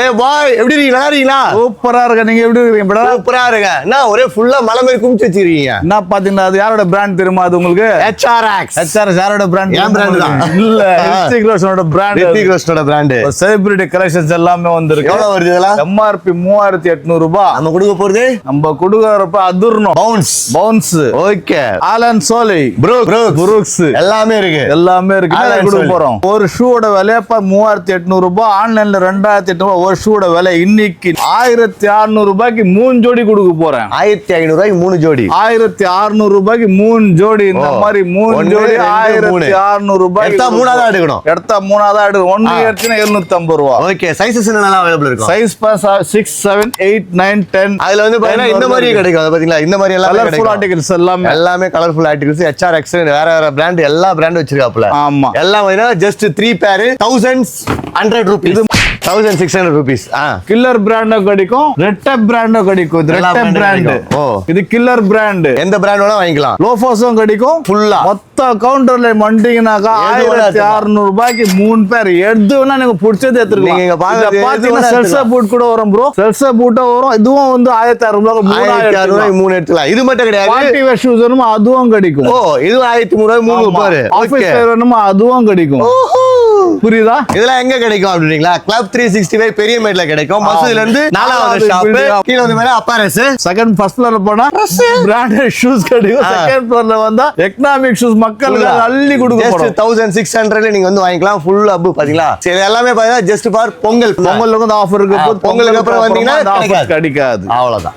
ஏய் பாய், எப்படி இருக்கீங்க? நல்லா இருக்கீங்களா? சூப்பரா இருக்க. நீங்க எப்படி இருக்கீங்க பிரதர்? சூப்பரா இருங்க. என்ன ஒரே ஃபுல்லா மலை மாதிரி குமிச்சு வச்சிருக்கீங்க. என்ன பாத்தீங்கன்னா அது யாரோட பிராண்ட் தெரியுமா? அது உங்களுக்கு HRX. HRX யாரோட பிராண்ட்? என் brand தான். இல்ல, ஹிருத்திக் ரோஷனோட பிராண்ட். ஹிருத்திக் ரோஷனோட பிராண்ட். செலிபிரிட்டி கலெக்ஷன்ஸ் எல்லாமே வந்திருக்கு. எவ்வளவு வருது இதெல்லாம்? MRP 3800 ரூபாய். நம்ம கொடுக்க போறது நம்ம கொடுக்கறப்ப அதிரணும். Bounce. Okay. Allen Solly, Brooks எல்லாமே இருக்கு. எல்லாமே இருக்கு. Alan கொடுக்க Solly. போறோம். ஒரு ஷூவோட விலை 3800 ரூபாய். ஆன்லைன்ல 2800 ரூபாய். ஒரு ஷூவோட விலை இன்னைக்கு 1600 ரூபாய்க்கு 3 ஜோடி கொடுக்க போறேன். 1500 ரூபாய்க்கு 3 ஜோடி. 1600 ரூபாய்க்கு 3 ஜோடி. இந்த மாதிரி 3 ஜோடி 1600 ரூபாய். எடுத்தா மூணாவதா எடுக்கணும். எடுத்தா மூணாவதா எடுக்கணும். ஒன்னு எடுத்தா 750 ரூபாய். ஓகே. சைஸஸ் என்னெல்லாம் அவைலபிள் இருக்கும்? சைஸ் 6, 7, 8, 9, 10. அதுல வந்து பாத்தீங்கன்னா இந்த மாதிரி கிடைக்கும். அது பாத்தீங்களா, இந்த மாதிரி எல்லாம் கலர்ஃபுல் ஆர்டிகல்ஸ் எல்லாமே கலர்ஃபுல் ஆர்டிகல்ஸ். HRX வேற வேற பிராண்ட், எல்லா பிராண்ட் வச்சிருக்காப்ல. ஆமா. எல்லாம் பாத்தீங்கன்னா ஜஸ்ட் 3 பேர் 1100 ரூபீஸ். 1600 ரூபீஸ். கில்லர் பிராண்ட் கிடைக்கும். ரெட்டப் பிராண்ட் கிடைக்கும். இது எல்லா ரெட்டப் brand பிராண்ட். கிடைக்கும். இது கில்லர் பிராண்ட். எந்த பிராண்ட் வேணா வாங்கிக்கலாம். லோஃபர்ஸும் கிடைக்கும். ஃபுல்லா மொத்த கவுண்டர்ல மண்டிங்கனாக்கா எது வேணா 1600 ரூபாய்க்கு 3 பேர். எது வேணா நீங்க பிடிச்சது எடுத்துக்கலாம். நீங்க பாக்குறது பாத்தீங்கன்னா செல்சா பூட் கூட வரும் ப்ரோ. செல்சா பூட்டா வரும். இதுவும் வந்து 1600 ரூபாய்க்கு 1600 ரூபாய்க்கு 3 எடுத்துக்கலாம். இது மட்டும் கிடையாது. பார்ட்டி வேர் ஷூஸ் வேணுமா அதுவும் கிடைக்கும். ஓ, இது 1300 ரூபாய் 3 பாரு. ஆபீஸ் வேர் வேணுமா அதுவும் கிடைக்கும். புரியுதா? இதெல்லாம் எங்க கிடைக்கும் அப்படிங்களா? கிளப் 365 பெரிய மேட்ல கிடைக்கும். மசூதில இருந்து 4வது ஷாப். கீழ வந்து மேல அப்பாரஸ். ஃபர்ஸ்ட் ஃப்ளோர்ல போனா பிராண்டட் ஷூஸ் கிடைக்கும். செகண்ட் ஃப்ளோர்ல வந்தா எக்கனாமிக் ஷூஸ் மக்களுக்கு அள்ளி கொடுக்க போறோம். ஜஸ்ட் 1600ல நீங்க வந்து வாங்கிக்கலாம். ஃபுல் அப் பாத்தீங்களா? சரி, எல்லாமே பாத்தீங்கன்னா ஜஸ்ட் ஃபார் பொங்கல். பொங்கலுக்கு ஆஃபர் இருக்கு. பொங்கலுக்கு அப்புறம் வந்தீங்கன்னா கிடைக்காது. அவ்வளவுதான்.